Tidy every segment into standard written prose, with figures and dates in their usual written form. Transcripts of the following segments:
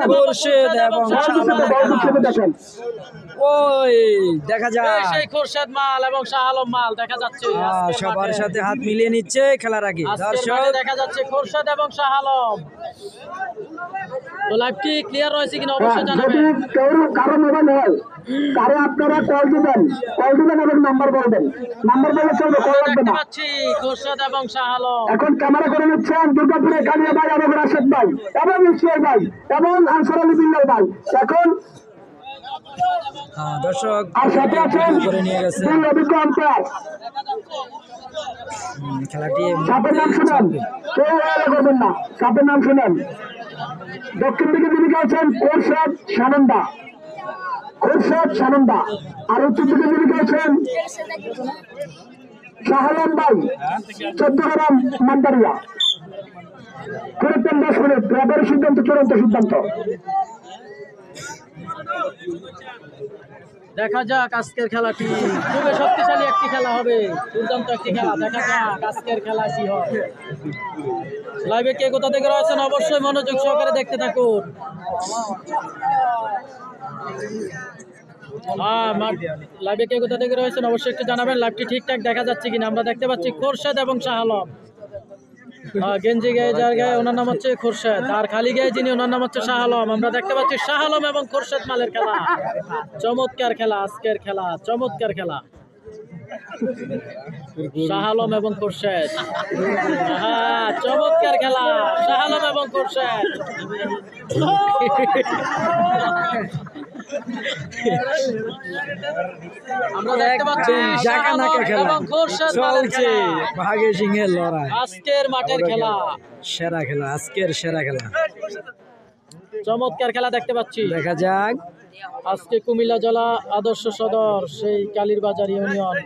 খোরশেদ এবং ওই দেখা যায় সেই খোরশেদ মাল এবং শাহ আলম মাল দেখা যাচ্ছে সবার সাথে হাত মিলিয়ে নিচ্ছে খেলার আগে। দর্শক দেখা যাচ্ছে খোরশেদ এবং শাহ আলম। তো লাইভটি ক্লিয়ার রয়েছে কিনা অবশ্যই জানাবেন। কারো মোবাইল হয় কারো আপনারা কল দিবেন এবং নাম্বার বলবেন, নাম্বার বলে চলবে, কল লাগবে না। খোরশেদ এবং শাহ আলম এখন ক্যামেরা করে নিচ্ছেন দুর্গাপুরে কালিয়া ভাই এবং রাশেদ ভাই এবং ইসমাইল ভাই এবং আনসার আলী বিল্লাল ভাই। এখন দর্শক আর সাথে আছেন করে নিয়ে গেছে অভিজ্ঞ আম্পায়ার। খেলাটি সাপের নাম শুনেন, কেউ করবেন না, সাপের নাম শুনেন। দক্ষিণ দিকে যিনি খেলছেন খোরশেদ সানন্দা, খোরশেদ সানন্দা। আর উত্তর দিকে যিনি খেলছেন শাহ আলম ভাই 14 গ্রাম মান্দারিয়া। করতেন 10 মিনিট, রেফারির সিদ্ধান্ত চূড়ান্ত সিদ্ধান্ত। দেখা যাক আজকের খেলাটি খুবই শক্তিশালী একটি খেলা হবে, দুর্দান্ত একটি খেলা। দেখা যাক আজকের খেলা কি হয়। লাইভে কে কোথা থেকে রয়েছেন অবশ্যই মনোযোগ সহকারে দেখতে থাকুন। লাইভে কে কোথা থেকে রয়েছেন অবশ্যই একটু জানাবেন। লাইভটি ঠিকঠাক দেখা যাচ্ছে কিনা। আমরা দেখতে পাচ্ছি খোরশেদ এবং শাহ আলম। গেঞ্জি গায়ে যার গায়ে ওনার নাম হচ্ছে খোরশেদ, আর খালি গায়ে যিনি ওনার নাম হচ্ছে শাহ আলম। আমরা দেখতে পাচ্ছি শাহ আলম এবং খোরশেদ মালের খেলা। চমৎকার খেলা আজকের খেলা, চমৎকার খেলা। শাহ আলম এবং খোরশেদ, চমৎকার খেলা শাহ আলম এবং খোরশেদ। আমরা দেখতে পাচ্ছি ভাগে সিংহের লড়াই। আজকের মাঠের খেলা সেরা খেলা, আজকের সেরা খেলা, চমৎকার খেলা দেখতে পাচ্ছি। দেখা যাক আজকে কুমিল্লা জেলা আদর্শ সদর সেই কালীরবাজার ইউনিয়ন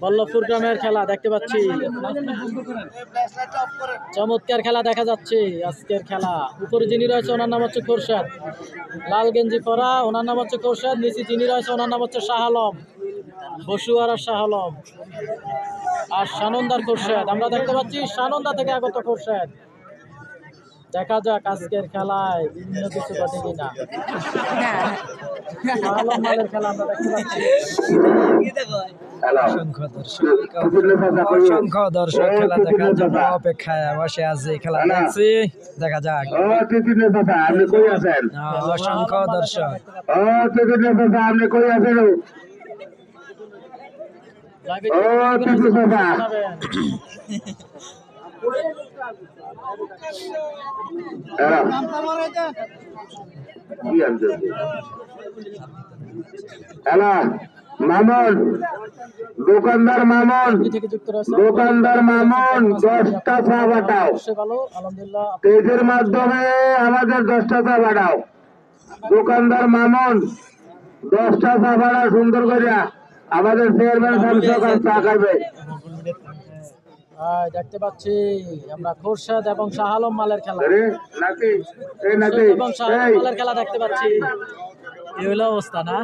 বল্লভপুর গ্রামের খেলা দেখতে পাচ্ছি। চমৎকার খেলা দেখা যাচ্ছে আজকের খেলা। উপরে যিনি রয়েছে ওনার নাম হচ্ছে খোরশেদ, লাল গেঞ্জি পরা, ওনার নাম হচ্ছে খোরশেদ। নিচে যিনি রয়েছে ওনার নাম হচ্ছে শাহ আলম, বসুয়ারা শাহ আলম আর সানন্দার খোরশেদ। আমরা দেখতে পাচ্ছি সানন্দা থেকে আগত খোরশেদ। দেখা যাক আজকের খেলায় ভিন্ন কিছু ঘটে কিনা। খেলা আমরা দেখতে পাচ্ছি। অসংখ্য দর্শক খেলা দেখার জন্য অপেক্ষায় বসে আছে। খেলা দেখছি, দেখা যাক। অসংখ্য দর্শক আপনি কই আছেন? মামুন, দোকানদার মামুন, দোকানদার মামুন 10টা চা বাটাও, পেজের মাধ্যমে আমাদের 10টা চা বাটাও। দোকানদার মামুন 10টা চা বাড়া সুন্দর করিয়া আমাদের চেয়ারম্যান সাহেব সকাল চা খাবে। দেখতে পাচ্ছি আমরা খোরশেদ এবং শাহ আলম মালের খেলা, এবং শাহ আলম মালের খেলা দেখতে পাচ্ছি। এই হলো অবস্থা না?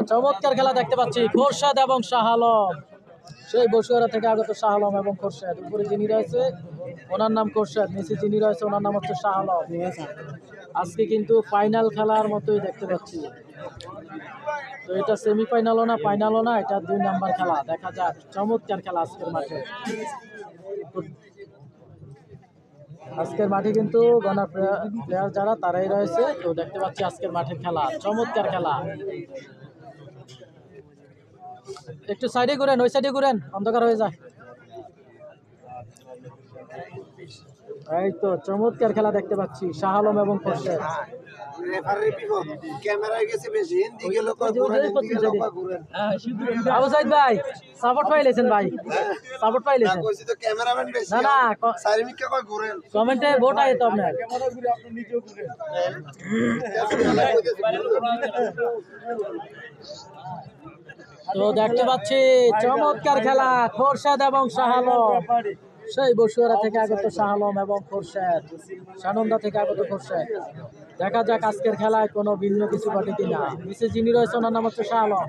চমৎকার খেলা দেখতে পাচ্ছি খোরশেদ এবং শাহ আলম, সেই বসুয়ারা থেকে আগত শাহ আলম এবং খোরশেদ। উপরে যিনি রয়েছে ওনার নাম খোরশেদ, নিচে যিনি রয়েছে ওনার নাম হচ্ছে শাহ আলম। আজকে কিন্তু ফাইনাল খেলার মতোই দেখতে পাচ্ছি। তো এটা সেমিফাইনালও না, ফাইনালও না, এটা 2 নাম্বার খেলা। দেখা যাক, চমৎকার খেলা আজকের মাঠে। আজকের মাঠে কিন্তু গণা প্লেয়ার যারা তারাই রয়েছে। তো দেখতে পাচ্ছি আজকের মাঠের খেলা, চমৎকার খেলা। একটু সাইডে ঘুরেন, ওই সাইডে ঘুরেন, অন্ধকার হয়ে যায়। এই তো চমৎকার খেলা দেখতে পাচ্ছি শাহ আলম এবং খোরশেদ। আবু সাইদ ভাই সাপোর্ট পাইলেছেন ভাই, সাপোর্ট পাইলেছেন না? না কমেন্টে ভোট আয় তো আপনার। তো দেখতে পাচ্ছি চমৎকার খেলা খোরশেদ এবং শাহ আলম, সেই বসুয়ারা থেকে আগত শাহ আলম এবং খোরশেদ, সানন্দা থেকে আগত খোরশেদ। দেখা যাক আজকের খেলায় কোনো ভিন্ন কিছু ঘটে কিনা। নিচে যিনি রয়েছে ওনার নাম হচ্ছে শাহ আলম,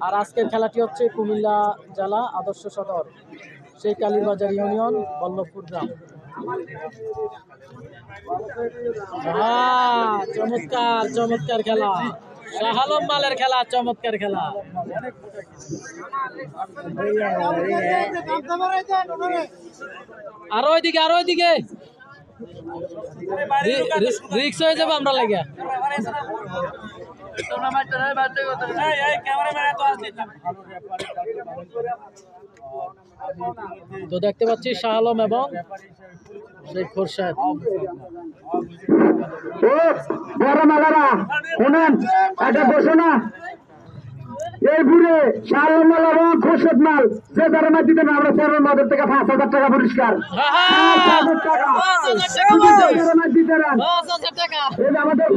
আর আজকের খেলাটি হচ্ছে কুমিল্লা জেলা আদর্শ সদর, সেই কালীবাজার ইউনিয়ন, বল্লভপুর গ্রাম। চমৎকার চমৎকার খেলা, শাহ আলম মালের খেলা, চমৎকার খেলা। আরো ওইদিকে, আরো ওইদিকে রিক্স হয়ে যাবে আমরা লাগে। তো দেখতে পাচ্ছি শাহ আলম এবং শেখ খোরশেদ। বড় মালারা শুনেন, এটা বসো না, এই বুড়ে শালম মাল এবং খোরশেদ মাল যে যারা মাছ দিতে না, আমরা সর্বের মাদের থেকে 5,000 টাকা পুরস্কার। 5,000 টাকা দিতে আমাদের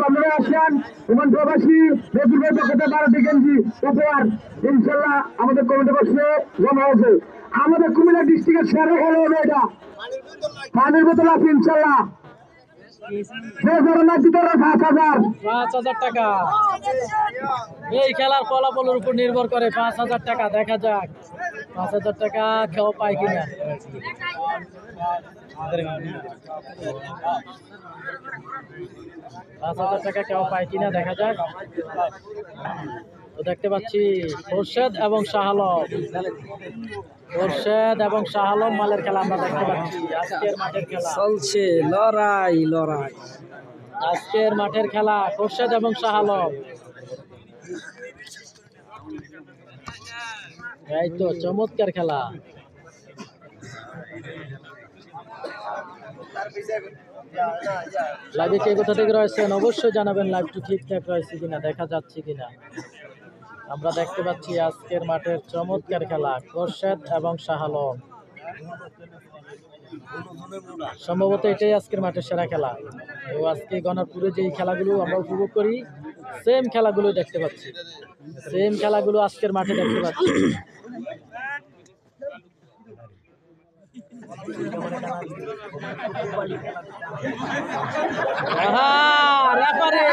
আপনারা আসেন, ওমান প্রবাসী ফেসবুকের পক্ষে 12টি গেঞ্জি উপহার ইনশাল্লাহ আমাদের কমিটি বসে জমা হয়েছে। আমাদের কুমিল্লা ডিস্ট্রিক্টের সেরা খেলা হবে এটা, পানির বোতল আছে ইনশাল্লাহ। 5,000 টাকা এই খেলার ফলাফলের উপর নির্ভর করে। 5,000 টাকা, দেখা যাক 5,000 টাকা কেউ পায় কিনা। 5,000 টাকা কেউ পায় কিনা, দেখা যাক। তো দেখতে পাচ্ছি খোরশেদ এবং শাহ আলম, খোরশেদ এবং শাহ আলম মালের খেলা আমরা দেখতে পাচ্ছি। আজকের মাঠের খেলা চলছে, লড়াই লড়াই। আজকের মাঠের খেলা খোরশেদ এবং শাহ আলম। এই তো চমৎকার খেলা। লাইভে কে কোথা থেকে রয়েছেন অবশ্যই জানাবেন, লাইভটি ঠিকঠাক রয়েছে কিনা, দেখা যাচ্ছে কিনা। আমরা দেখতে পাচ্ছি আজকের মাঠের চমৎকার খেলা খোরশেদ এবং শাহ আলম। সম্ভবত এটাই আজকের মাঠের সেরা খেলা। তো আজকে গণপুরে যে খেলাগুলো আমরা উপভোগ করি, সেম খেলাগুলো দেখতে পাচ্ছি, সেম খেলাগুলো আজকের মাঠে দেখতে পাচ্ছি। রেফারি